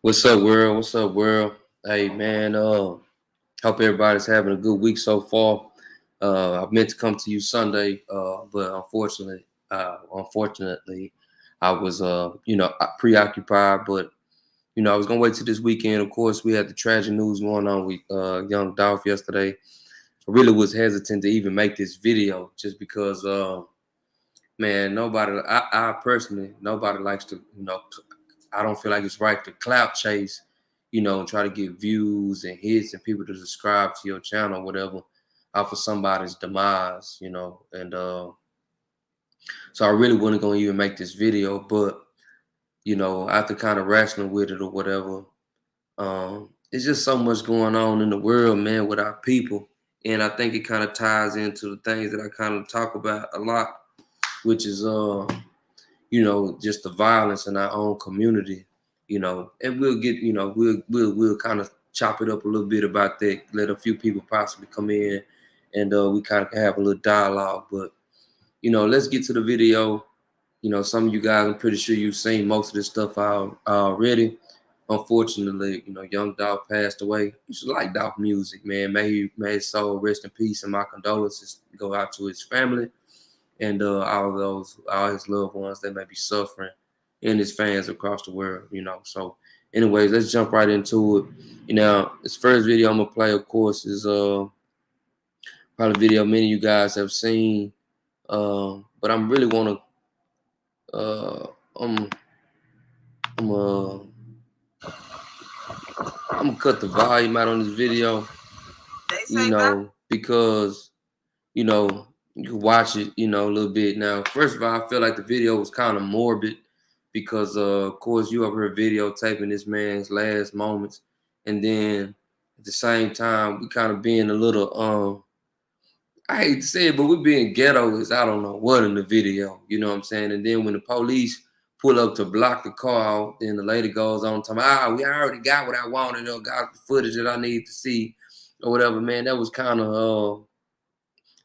What's up, world? What's up, world? Hey, man. Hope everybody's having a good week so far. I meant to come to you Sunday, but unfortunately, I was, preoccupied. But I was gonna wait till this weekend. Of course, we had the tragic news going on with young Dolph yesterday. I really was hesitant to even make this video just because, man, I personally, nobody likes to, I don't feel like it's right to clout chase, and try to get views and hits and people to subscribe to your channel, or whatever, off of somebody's demise, And so I really wasn't gonna even make this video, but after kind of wrestling with it or whatever, it's just so much going on in the world, man, with our people, and I think it kind of ties into the things that I kind of talk about a lot, which is just the violence in our own community, and we'll get, we'll kind of chop it up a little bit about that, let a few people possibly come in and we kind of have a little dialogue. But, let's get to the video. Some of you guys, I'm pretty sure you've seen most of this stuff already. Unfortunately, young Dolph passed away. You should like Dolph music, man. May his soul rest in peace, and my condolences go out to his family and all his loved ones that may be suffering, and his fans across the world, So, anyways, let's jump right into it. This first video I'm gonna play, of course, is probably a video many of you guys have seen. But I'm really wanna uh I'm I'm I'm gonna cut the volume out on this video, because you know you can watch it, a little bit. Now, first of all, I feel like the video was kind of morbid because, of course, you over here videotaping this man's last moments, and then at the same time, we kind of being a little, I hate to say it, but we're being ghetto as I don't know what in the video. You know what I'm saying? And then when the police pull up to block the car out, then the lady goes on to me, we already got what I wanted, or got the footage that I need to see, or whatever. Man, that was kind of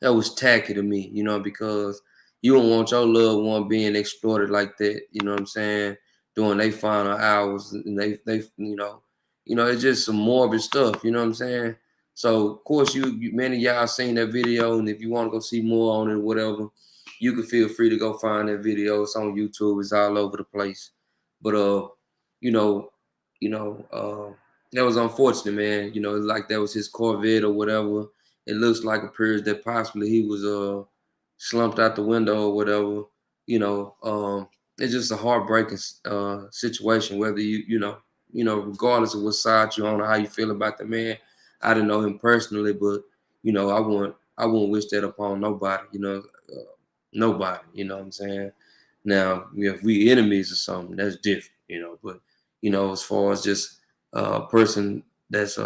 that was tacky to me, because you don't want your loved one being exploited like that, you know what I'm saying, during their final hours, and they it's just some morbid stuff, you know what I'm saying. So of course many of y'all seen that video, and if you want to go see more on it or whatever, you can feel free to go find that video. It's on YouTube, it's all over the place. But you know, that was unfortunate, man. Like that was his Corvette or whatever. It looks like appears that possibly he was slumped out the window or whatever. It's just a heartbreaking situation. Whether regardless of what side you're on or how you feel about the man. I didn't know him personally, but I wouldn't wish that upon nobody. Nobody. You know what I'm saying? Now, if we enemies or something, that's different. But as far as just a person that's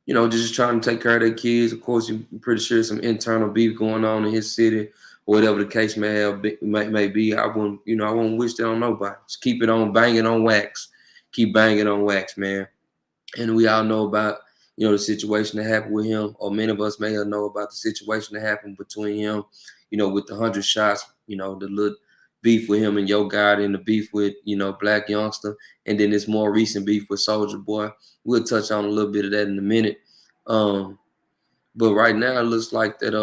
just trying to take care of their kids. Of course, you're pretty sure some internal beef going on in his city, or whatever the case may be. I won't wish that on nobody. Just keep it on banging on wax. Keep banging on wax, man. And we all know about, the situation that happened with him, or many of us may know about the situation that happened between him, with the 100 shots, the little beef with him and Yo God, and the beef with, Black Youngster, and then this more recent beef with Soldier Boy. We'll touch on a little bit of that in a minute. But right now it looks like that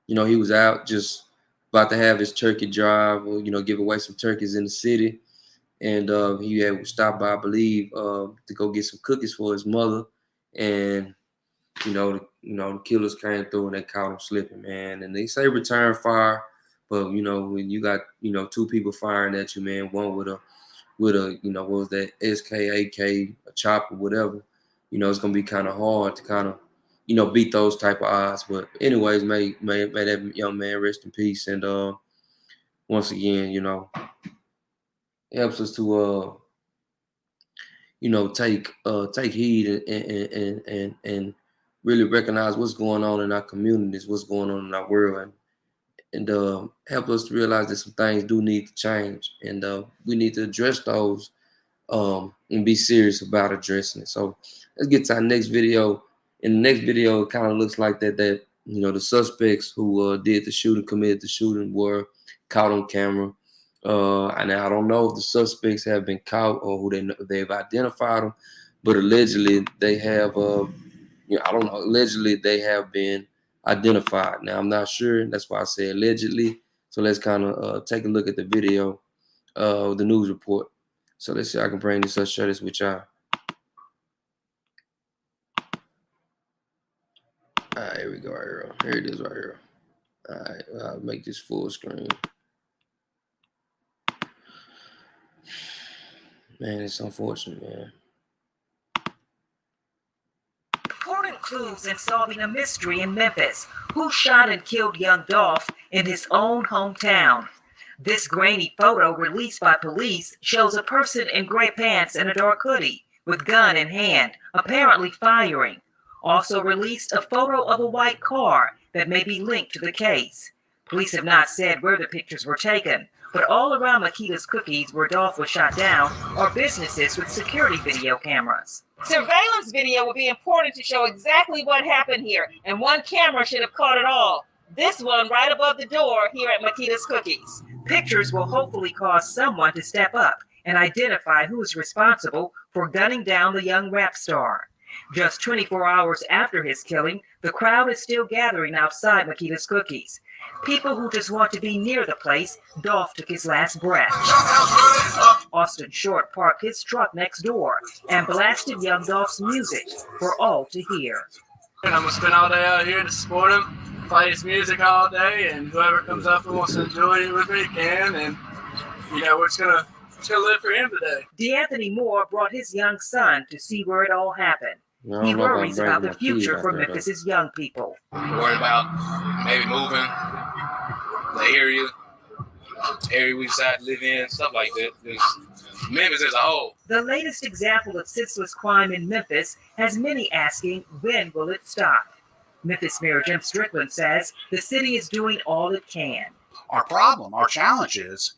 he was out just about to have his turkey drive, or give away some turkeys in the city, and he had stopped by, I believe, to go get some cookies for his mother, and the killers came through and they caught him slipping, man. And they say return fire, but when you got two people firing at you, man, one with a what was that, SKAK, a chopper, whatever, it's gonna be kind of hard to kind of beat those type of odds. But anyways, may that young man rest in peace, and once again, it helps us to take heed and really recognize what's going on in our communities, what's going on in our world, and help us to realize that some things do need to change, and we need to address those, and be serious about addressing it. So let's get to our next video. In the next video, it kind of looks like that the suspects who committed the shooting were caught on camera. And I don't know if the suspects have been caught or who they've identified them, but allegedly they have. I don't know. Allegedly they have been identified. Now I'm not sure. That's why I say allegedly. So let's kind of take a look at the video, the news report. So let's see if I can bring this up, share this with y'all. All right, here we go. Right here. Here it is right here. All right, I'll make this full screen. Man, it's unfortunate, man. Important clues in solving a mystery in Memphis. Who shot and killed young Dolph in his own hometown? This grainy photo released by police shows a person in gray pants and a dark hoodie with gun in hand, apparently firing. Also released a photo of a white car that may be linked to the case. Police have not said where the pictures were taken, but all around Makita's Cookies, where Dolph was shot down, are businesses with security video cameras. Surveillance video will be important to show exactly what happened here, and one camera should have caught it all. This one right above the door here at Makita's Cookies. Pictures will hopefully cause someone to step up and identify who is responsible for gunning down the young rap star. Just 24 hours after his killing, the crowd is still gathering outside Makita's Cookies. People who just want to be near the place Dolph took his last breath. Austin Short parked his truck next door and blasted young Dolph's music for all to hear. And I'm going to spend all day out here to support him, play his music all day, and whoever comes up and wants to enjoy it with me can, and, we're just going to live for him today. DeAnthony Moore brought his young son to see where it all happened. He worries about the future for Memphis's young people. Worried about maybe moving the area we decide to live in, stuff like that. Memphis as a whole. The latest example of senseless crime in Memphis has many asking, when will it stop? Memphis Mayor Jim Strickland says the city is doing all it can. Our problem, our challenge is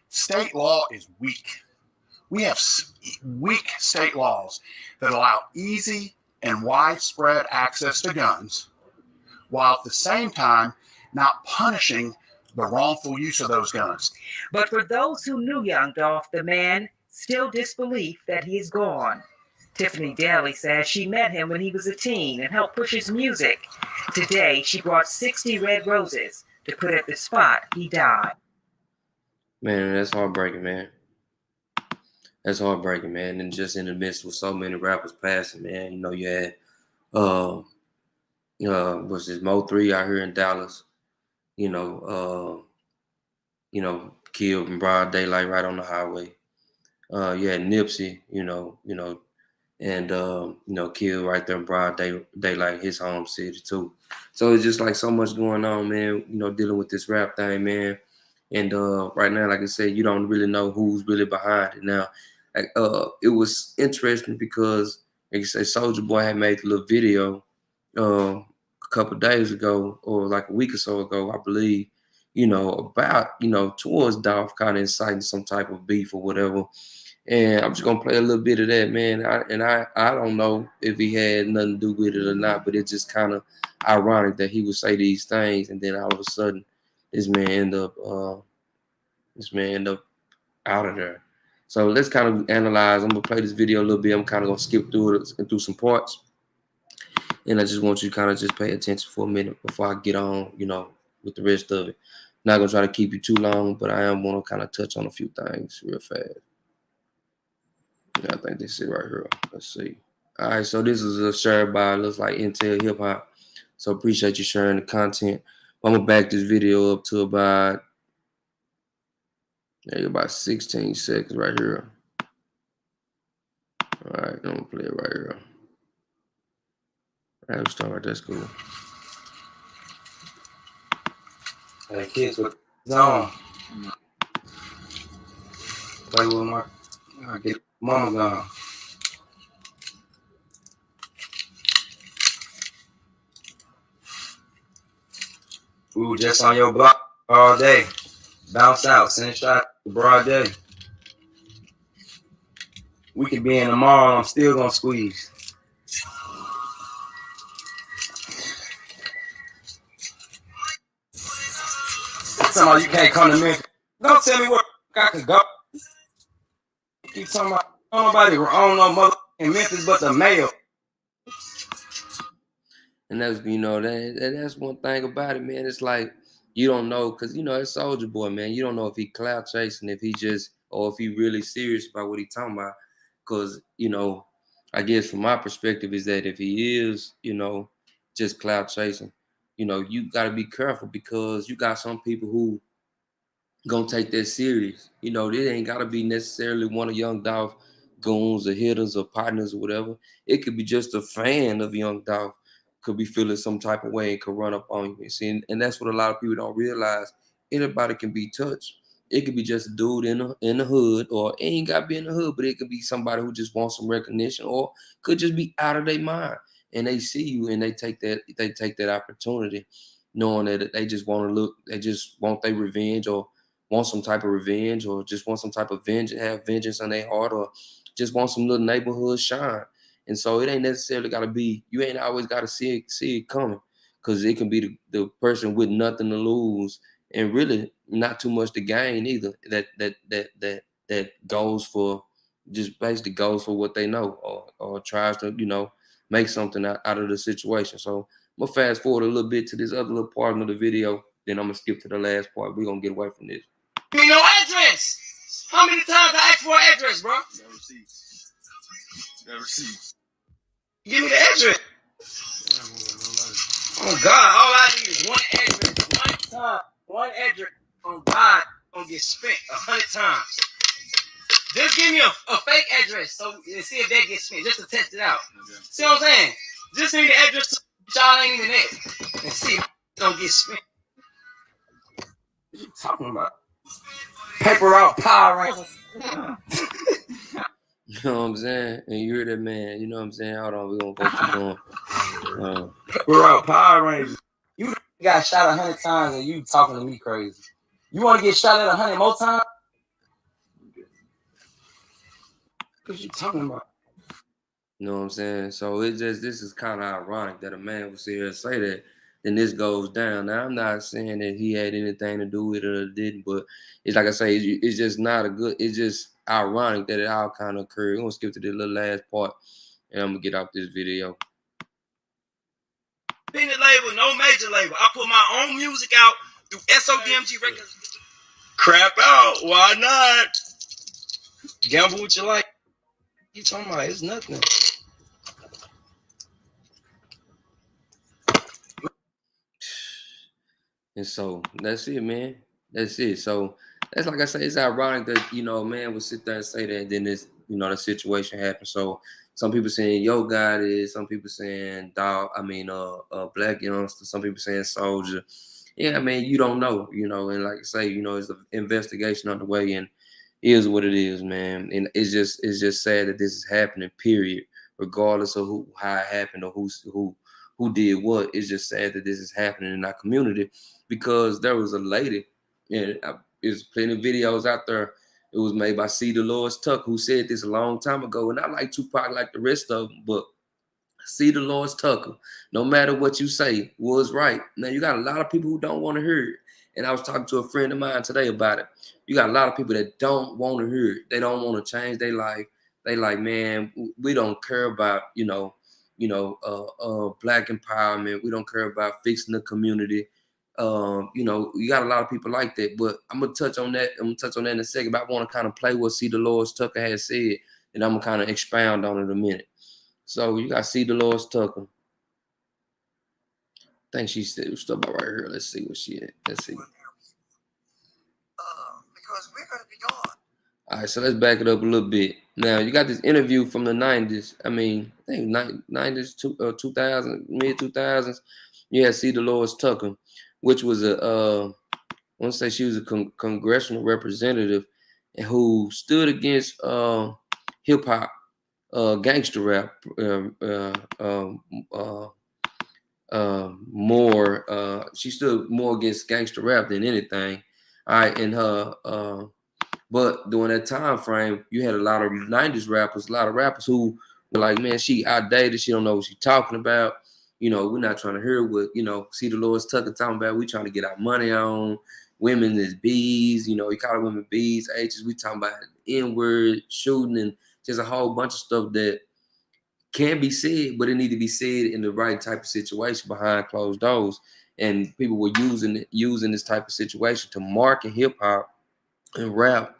state law is weak. We have weak state laws that allow easy and widespread access to guns, while at the same time not punishing the wrongful use of those guns. But for those who knew young Dolph, the man, still disbelief that he is gone. Tiffany Daly says she met him when he was a teen and helped push his music. Today, she brought 60 red roses to put at the spot he died. Man, that's heartbreaking, man. That's heartbreaking, man. And just in the midst with so many rappers passing, man, you had was this Mo 3 out here in Dallas, killed in broad daylight right on the highway. You had Nipsey, and killed right there in broad daylight, his home city too. So it's just like so much going on, man, dealing with this rap thing, man. And right now, like I said, you don't really know who's really behind it now. It was interesting because, like I say, Soulja Boy had made a little video a couple days ago, or like a week or so ago, I believe, about, towards Dolph, kind of inciting some type of beef or whatever. And I'm just gonna play a little bit of that, man. I don't know if he had nothing to do with it or not, but it's just kind of ironic that he would say these things, and then all of a sudden, this man end up out of there. So let's kind of analyze. I'm gonna play this video a little bit. I'm kind of gonna skip through it and through some parts, and I just want you to kind of just pay attention for a minute before I get on, with the rest of it. Not gonna try to keep you too long, but I am want to kind of touch on a few things real fast. Yeah, I think this is it right here. Let's see. All right, so this is shared by, looks like Intel Hip Hop. So appreciate you sharing the content. I'm gonna back this video up to about 16 seconds right here. All right, I'm gonna play it right here. All right, let's start right. That's cool. Hey kids, what's on? Play with my. I get mama gone. We were just on your block all day. Bounce out, send a shot broad day. We could be in tomorrow and I'm still gonna squeeze. Somehow you can't come to me. Don't tell me what got to go. Keep talking about nobody wrong no mother in Memphis but the mayor. And that's that's one thing about it, man. It's like you don't know, cause it's Soldier Boy, man. You don't know if he clout chasing, if he just, or if he really serious about what he talking about. Cause I guess from my perspective is that if he is, just clout chasing, you got to be careful because you got some people who gonna take that serious. It ain't gotta be necessarily one of Young Dolph goons or hitters or partners or whatever. It could be just a fan of Young Dolph, could be feeling some type of way and could run up on you. See, and that's what a lot of people don't realize. Anybody can be touched. It could be just a dude in the hood, or it ain't gotta be in the hood, but it could be somebody who just wants some recognition, or could just be out of their mind. And they see you and they take that opportunity, knowing that they just want to look, they just want their revenge, or want some type of revenge, or just want some type of vengeance, have vengeance on their heart, or just want some little neighborhood shine. And so it ain't necessarily got to be, you ain't always got to see it coming, because it can be the person with nothing to lose and really not too much to gain either. That goes for, just basically goes for what they know, or tries to make something out of the situation. So I'm gonna fast forward a little bit to this other little part of the video, then I'm gonna skip to the last part. We're gonna get away from this. Give me no address. How many times I asked for an address, bro? Never see. Give me the address. Oh God, all I need is one address, one time, one address. On God, gonna get spent 100 times. Just give me a fake address so and see if that gets spent, just to test it out. Okay. See what I'm saying? Just give me the address y'all ain't even there and see if it's gonna get spent. What you talking about? Paper route Power Rangers. You know what I'm saying? And you're the man. You know what I'm saying? Hold on, we're gonna go keep going. Paper route Power Rangers. You got shot 100 times and you talking to me crazy. You want to get shot at 100 more times? What you talking about? You know what I'm saying? So this is kind of ironic that a man would sit here and say that, then this goes down. Now, I'm not saying that he had anything to do with it or didn't, but it's like I say, it's just not a good, it's just ironic that it all kind of occurred. We're going to skip to the little last part, and I'm going to get off this video. Independent label, no major label. I put my own music out through SODMG Records. Crap out. Why not? Gamble with your life. You talking about? It's nothing. And so that's it, man. That's it. So that's, like I say, it's ironic that a man would sit there and say that, and then this the situation happened. So some people saying Yo God is, some people saying Dog. Black youngster. Some people saying Soldier. Yeah, I mean, you don't know, and like I say, it's an investigation underway, and it is what it is, man. And it's just sad that this is happening, period, regardless of how it happened or who did what. It's just sad that this is happening in our community, because there was a lady, and there's plenty of videos out there. It was made by C.deloris Tucker, who said this a long time ago, and I like Tupac like the rest of them, but C.deloris Tucker, no matter what you say, was right. Now, you got a lot of people who don't want to hear it. And I was talking to a friend of mine today about it. You got a lot of people that don't want to hear it. They don't want to change their life. They like, man, we don't care about, black empowerment. We don't care about fixing the community. You got a lot of people like that. But I'm going to touch on that. I'm going to touch on that in a second. But I want to kind of play what C.deloris Tucker has said. And I'm going to kind of expound on it in a minute. So you got C.deloris Tucker. I think she said stuff about right here. Let's see what she had. Let's see. Because we're going to be gone. All right, so let's back it up a little bit. Now, you got this interview from the 90s. I think 90s, 2000, mid-2000s. You had C.deloris Tucker, which was I want to say she was a congressional representative who stood against hip-hop, gangster rap, more. She stood more against gangster rap than anything. All right, and but during that time frame, you had a lot of 90s rappers, a lot of rappers who were like, man, she outdated. She don't know what she's talking about. We're not trying to hear what C.deloris Tucker talking about. We trying to get our money on. women as B's, you know, he called women B's, H's. We talking about N-word, shooting, and just a whole bunch of stuff that can be said, but it need to be said in the right type of situation behind closed doors. And people were using this type of situation to market hip hop and rap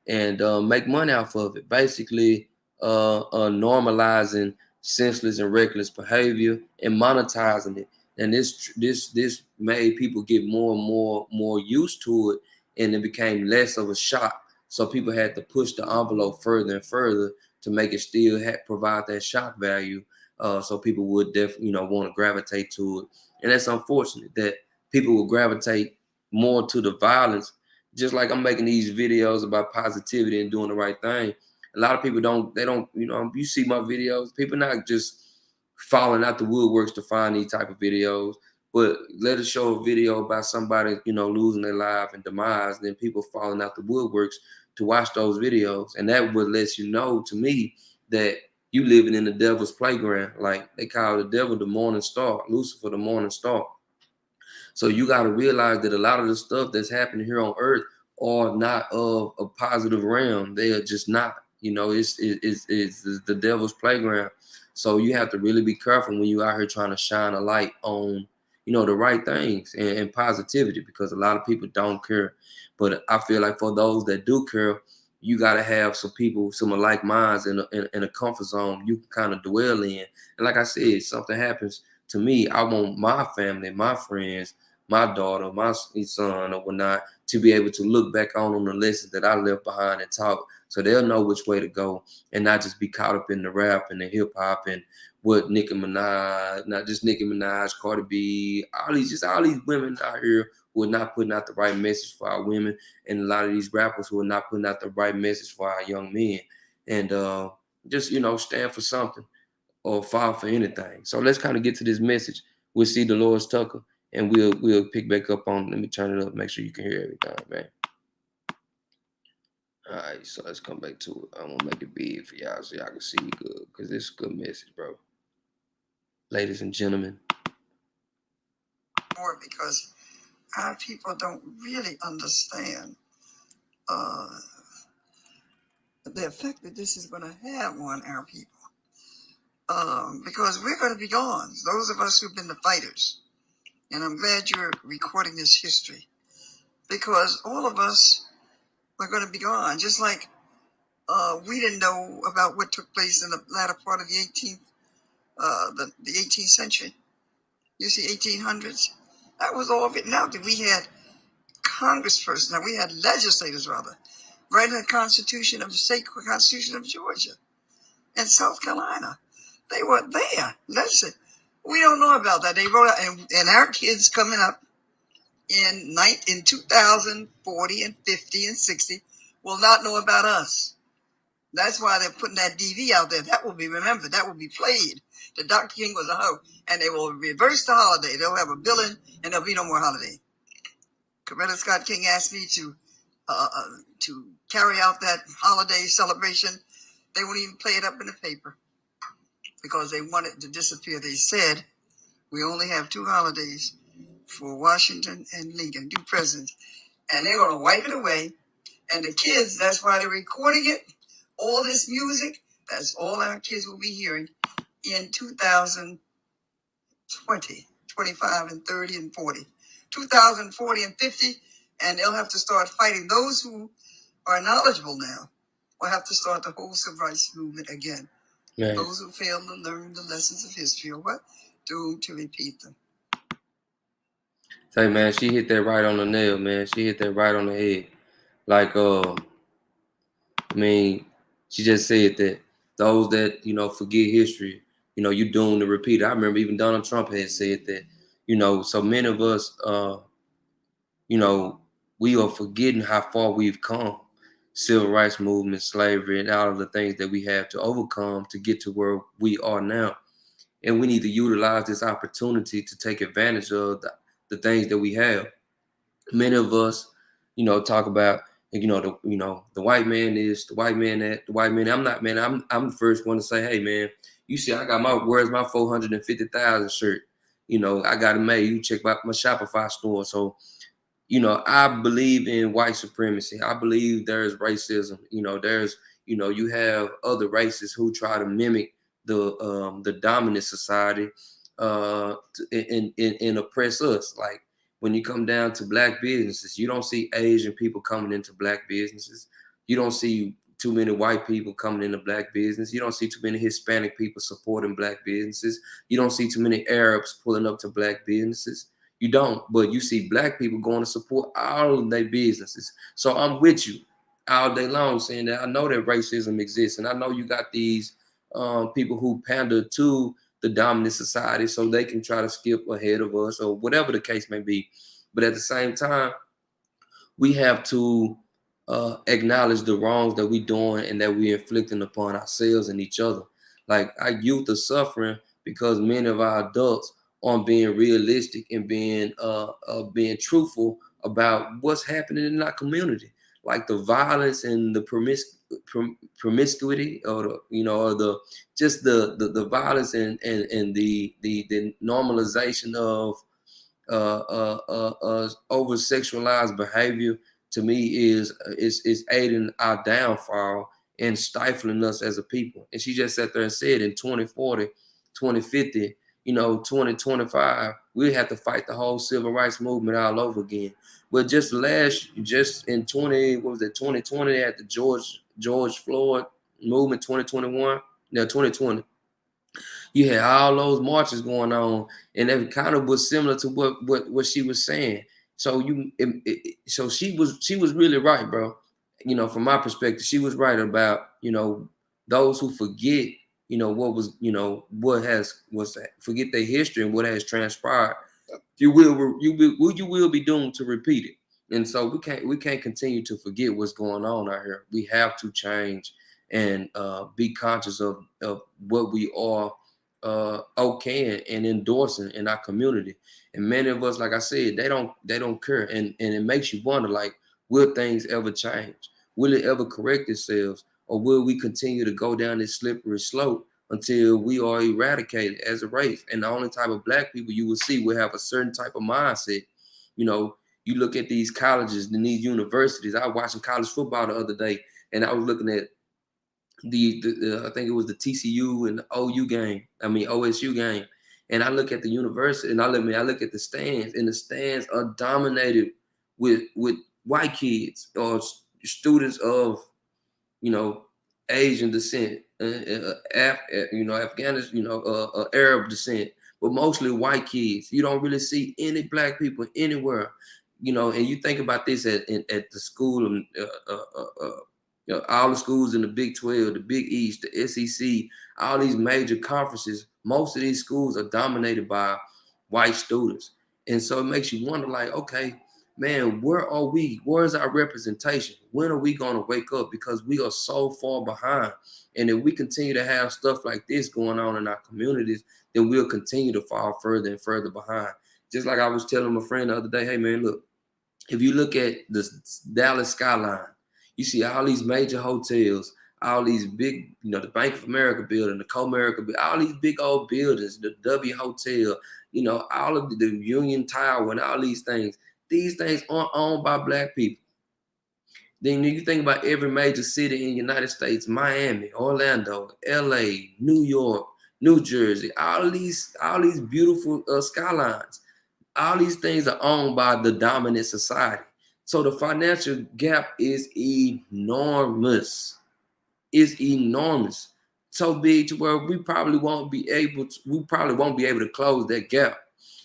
and make money off of it. Basically, normalizing senseless and reckless behavior and monetizing it. And this made people get more and more used to it, and it became less of a shock. So people had to push the envelope further and further to make it still provide that shock value. So people would definitely, want to gravitate to it. And that's unfortunate that people will gravitate more to the violence. Just like I'm making these videos about positivity and doing the right thing. A lot of people don't, you see my videos, people not just falling out the woodworks to find these type of videos, but let us show a video about somebody, losing their life and demise, then people falling out the woodworks to watch those videos. And that would let you know, to me, that you living in the devil's playground. Like they call the devil the morning star, Lucifer the morning star. So you got to realize that a lot of the stuff that's happening here on earth are not of a positive realm. They are just not. It's the devil's playground. So you have to really be careful when you out here trying to shine a light on, the right things and positivity, because a lot of people don't care. But I feel like for those that do care, you got to have some people, some like minds in a comfort zone you can kind of dwell in. And like I said, something happens to me, I want my family, my friends, my daughter, my son, or whatnot, to be able to look back on the lessons that I left behind and talk, so they'll know which way to go and not just be caught up in the rap and the hip hop and what Nicki Minaj, not just Nicki Minaj, Cardi B, all these women out here who are not putting out the right message for our women, and a lot of these rappers who are not putting out the right message for our young men. And just stand for something or fall for anything. So let's kind of get to this message with C.deloris Tucker, and we'll pick back up on. Let me turn it up, make sure you can hear everything, man. All right, so let's come back to it. I'm gonna make it big for y'all so y'all can see good, because this is a good message, bro. Ladies and gentlemen. More because our people don't really understand the effect that this is going to have on our people. Because we're going to be gone, those of us who've been the fighters. And I'm glad you're recording this history, because all of us are going to be gone. Just like we didn't know about what took place in the latter part of the 18th century. You see, 1800s. That was all written out. We had congresspersons, now we had legislators rather, writing the Constitution of the state Constitution of Georgia and South Carolina. They were there. Legislature. We don't know about that. They wrote out, and our kids coming up in 2040 and 50 and 60 will not know about us. That's why they're putting that DV out there. That will be remembered. That will be played. That Dr. King was a hoe. And they will reverse the holiday. They'll have a billing, and there'll be no more holiday. Coretta Scott King asked me to carry out that holiday celebration. They won't even play it up in the paper because they want it to disappear. They said we only have 2 holidays for Washington and Lincoln, 2 presidents, and they're going to wipe it away. And the kids, that's why they're recording it. All this music, that's all our kids will be hearing in 2020, 25 and 30 and 40. 2040 and 50, and they'll have to start fighting. Those who are knowledgeable now will have to start the whole civil rights movement again. Man. Those who fail to learn the lessons of history are what? Doomed to repeat them. Say, man, she hit that right on the nail, man. She hit that right on the head. Like, she just said that those that, forget history, you're doomed to repeat it. I remember even Donald Trump had said that, so many of us, we are forgetting how far we've come. Civil rights movement, slavery, and all of the things that we have to overcome to get to where we are now. And we need to utilize this opportunity to take advantage of the things that we have. Many of us, talk about, the white man is, the white man that, the white man. I'm not, man. I'm the first one to say, hey, man, you see, I got where's my 450,000 shirt? I got it made. You check out my Shopify store. So, I believe in white supremacy. I believe there's racism. You have other races who try to mimic the dominant society and oppress us. Like when you come down to black businesses, you don't see Asian people coming into black businesses. You don't see too many white people coming into black business. You don't see too many Hispanic people supporting black businesses. You don't see too many Arabs pulling up to black businesses. You don't, but you see black people going to support all of their businesses. So I'm with you all day long saying that I know that racism exists, and I know you got these people who pander to the dominant society so they can try to skip ahead of us or whatever the case may be. But at the same time, we have to acknowledge the wrongs that we're doing and that we're inflicting upon ourselves and each other. Like our youth are suffering because many of our adults aren't being realistic and being truthful about what's happening in our community. Like the violence and the promiscuity, or the just the violence and the normalization of over sexualized behavior, to me is aiding our downfall and stifling us as a people. And she just sat there and said in 2040, 2050, 2025, we have to fight the whole civil rights movement all over again. But just in 2020, they had the George Floyd movement. 2021, 2020, you had all those marches going on, and it kind of was similar to what she was saying. So so she was really right, bro. From my perspective, she was right about those who forget forget their history and what has transpired. You will be doomed to repeat it. And so we can't continue to forget what's going on out here. We have to change and be conscious of what we are okay and endorsing in our community. And many of us, like I said, they don't care. And it makes you wonder, like, will things ever change? Will it ever correct itself? Or will we continue to go down this slippery slope until we are eradicated as a race? And the only type of black people you will see will have a certain type of mindset. You look at these colleges and these universities. I was watching college football the other day, and I was looking at the I think it was the TCU and the OSU game, and I look at the university and I look at the stands, and the stands are dominated with white kids or students of Asian descent, Afghanistan, Arab descent, but mostly white kids. You don't really see any black people anywhere, and you think about this at the school, all the schools in the Big 12, the Big East, the SEC, all these major conferences. Most of these schools are dominated by white students. And so it makes you wonder, like, okay, man, where are we? Where's our representation? When are we going to wake up? Because we are so far behind. And if we continue to have stuff like this going on in our communities, then we'll continue to fall further and further behind. Just like I was telling my friend the other day, hey, man, look, if you look at the Dallas skyline, you see all these major hotels, all these big, the Bank of America building, the Comerica building, all these big old buildings, the W Hotel, all of the Union Tower and all these things. These things aren't owned by black people. Then you think about every major city in the United States: Miami, Orlando, LA, New York, New Jersey, all these beautiful skylines. All these things are owned by the dominant society. So the financial gap is enormous. It's enormous. So big to where we probably won't be able to close that gap.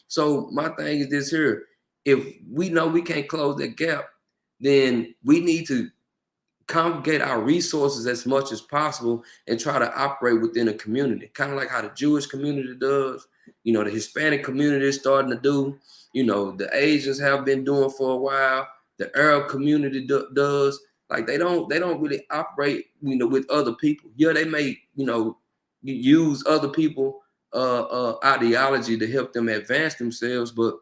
So my thing is this here. If we know we can't close that gap, then we need to congregate our resources as much as possible and try to operate within a community, kind of like how the Jewish community does, the Hispanic community is starting to do, the Asians have been doing for a while, the Arab community does. Like they don't really operate, with other people. Yeah, they may, use other people ideology to help them advance themselves, but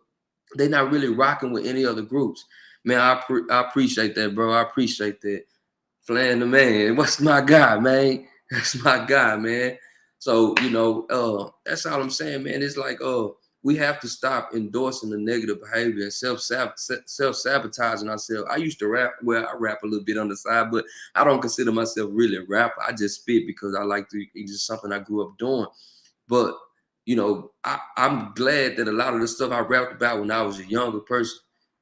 they're not really rocking with any other groups. Man, I appreciate that, bro. I appreciate that. Flan the man. What's my guy, man? That's my guy, man. So, that's all I'm saying, man. It's like, we have to stop endorsing the negative behavior and self-sabotaging ourselves. I used to rap, well, I rap a little bit on the side, but I don't consider myself really a rapper. I just spit because I like to, it's just something I grew up doing. But, you know, I'm glad that a lot of the stuff I rapped about when I was a younger person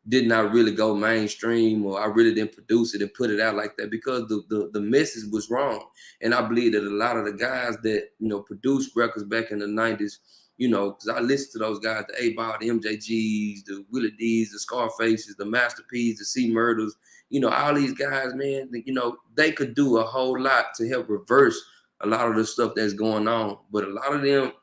did not really go mainstream, or I really didn't produce it and put it out like that, because the message was wrong. And I believe that a lot of the guys that, you know, produced records back in the 90s, you know, because I listened to those guys, the A-Ball, the MJGs, the Willie D's, the Scarfaces, the Master P's, the C Murders, you know, all these guys, man, you know, they could do a whole lot to help reverse a lot of the stuff that's going on. But a lot of them,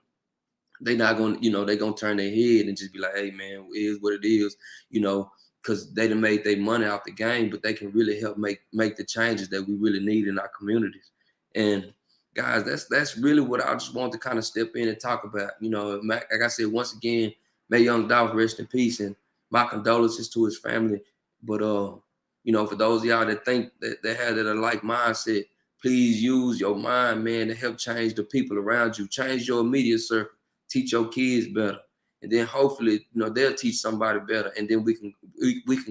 they not gonna, you know, they gonna turn their head and just be like, hey man, it is what it is, you know, because they done made their money out the game, but they can really help make the changes that we really need in our communities. And guys, that's really what I just want to kind of step in and talk about. You know, like I said, once again, may Young Dolph rest in peace, and my condolences to his family. But you know, for those of y'all that think that they had that like mindset, please use your mind, man, to help change the people around you, change your immediate circle, teach your kids better, and then hopefully, you know, they'll teach somebody better, and then we can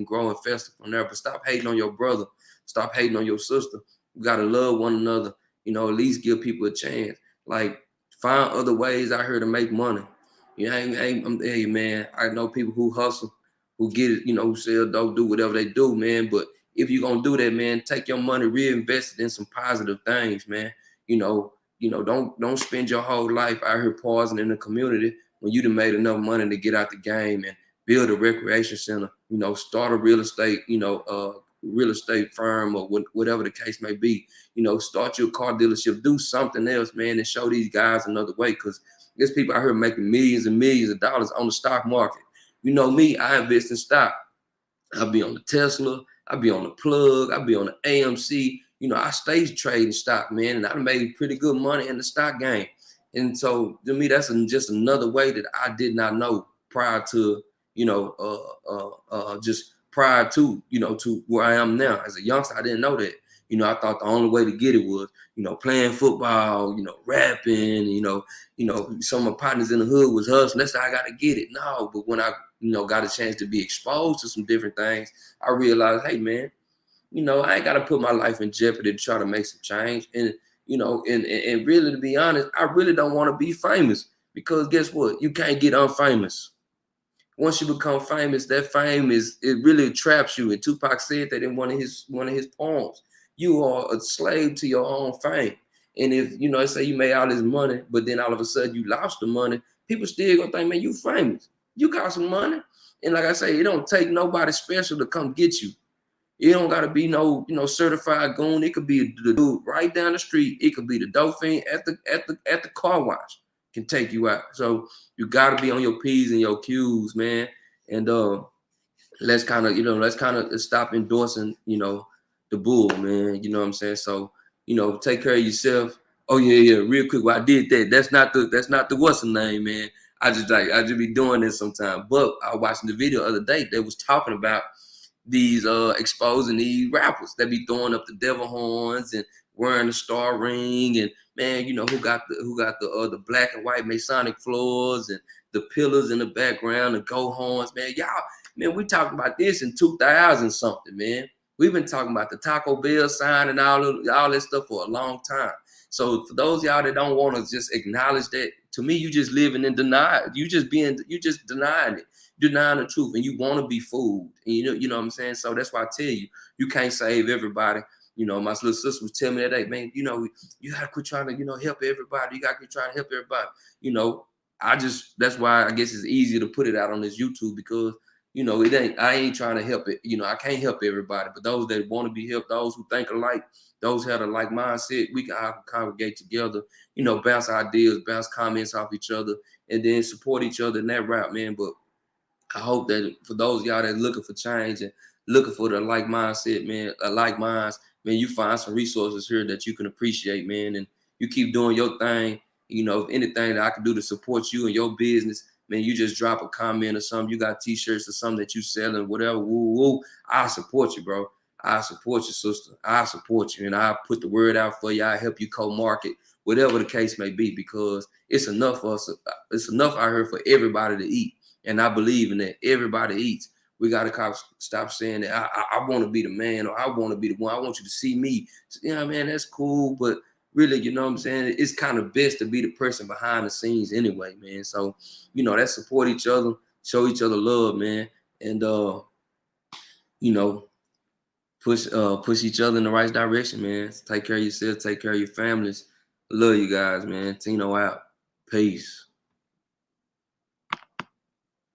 grow and fester from there. But stop hating on your brother, stop hating on your sister. You gotta love one another. You know, at least give people a chance. Like, find other ways out here to make money. You know, hey man, I know people who hustle, who get it, you know, who sell dope, do whatever they do, man. But if you're gonna do that, man, take your money, reinvest it in some positive things, man. You know, don't spend your whole life out here pausing in the community when you done made enough money to get out the game and build a recreation center. You know, start a real estate, real estate firm, or whatever the case may be. You know, start your car dealership, do something else, man, and show these guys another way. Because there's people out here making millions and millions of dollars on the stock market. You know me, I invest in stock. I'll be on the Tesla, I'll be on the Plug, I'll be on the AMC. You know, I stay trading stock, man, and I made pretty good money in the stock game. And so to me, that's just another way that I did not know prior to, just prior to, to where I am now. As a youngster, I didn't know that. You know, I thought the only way to get it was, playing football, rapping, some of my partners in the hood was hustling. That's how I got to get it. No, but when I, got a chance to be exposed to some different things, I realized, hey, man, I ain't got to put my life in jeopardy to try to make some change. And, and really, to be honest, I really don't want to be famous, because guess what? You can't get unfamous. Once you become famous, that fame it really traps you. And Tupac said that in one of his poems. You are a slave to your own fame. And if, say you made all this money, but then all of a sudden you lost the money, people still gonna think, man, you famous. You got some money. And like I say, it don't take nobody special to come get you. It don't gotta be no, certified goon. It could be the dude right down the street. It could be the Dauphin at the car wash can take you out. So you gotta be on your P's and your Q's, man. And let's kind of stop endorsing, the bull, man. You know what I'm saying? So, take care of yourself. Oh yeah, real quick. Well, I did that. That's not the what's the name, man. I just be doing this sometimes. But I was watching the video the other day. They was talking about these exposing these rappers that be throwing up the devil horns and wearing the star ring, and man, who got the black and white Masonic floors and the pillars in the background, the gold horns, man. Y'all, man, we talked about this in 2000 something, man. We've been talking about the Taco Bell sign and all that stuff for a long time. So for those of y'all that don't want to just acknowledge that, to me, you just living in denial. You just denying it, denying the truth, and you want to be fooled. And you know what I'm saying? So that's why I tell you, you can't save everybody. My little sister was telling me that, hey, man, you gotta quit trying to, help everybody. You gotta quit trying to help everybody. That's why I guess it's easier to put it out on this YouTube, because I ain't trying to help it. I can't help everybody, but those that want to be helped, those who think alike, those who have a like mindset, we can all congregate together, bounce ideas, bounce comments off each other, and then support each other in that route, man. But I hope that for those of y'all that looking for change and looking for the like mindset, man, like minds, man, you find some resources here that you can appreciate, man, and you keep doing your thing. If anything that I can do to support you and your business, man, you just drop a comment or something. You got t-shirts or something that you selling, whatever, woo, I'll support you, bro. I support you, sister. I support you, and I put the word out for you. I help you co-market, whatever the case may be, because it's enough for us. It's enough out here for everybody to eat, and I believe in that. Everybody eats. We gotta stop saying that I want to be the man, or I want to be the one. I want you to see me. Yeah, man, that's cool, but really, you know what I'm saying? It's kind of best to be the person behind the scenes anyway, man. So, you know, let's support each other, show each other love, man, and you know, push each other in the right direction, man. Take care of yourself, take care of your families. Love you guys, man. Tino out. Peace.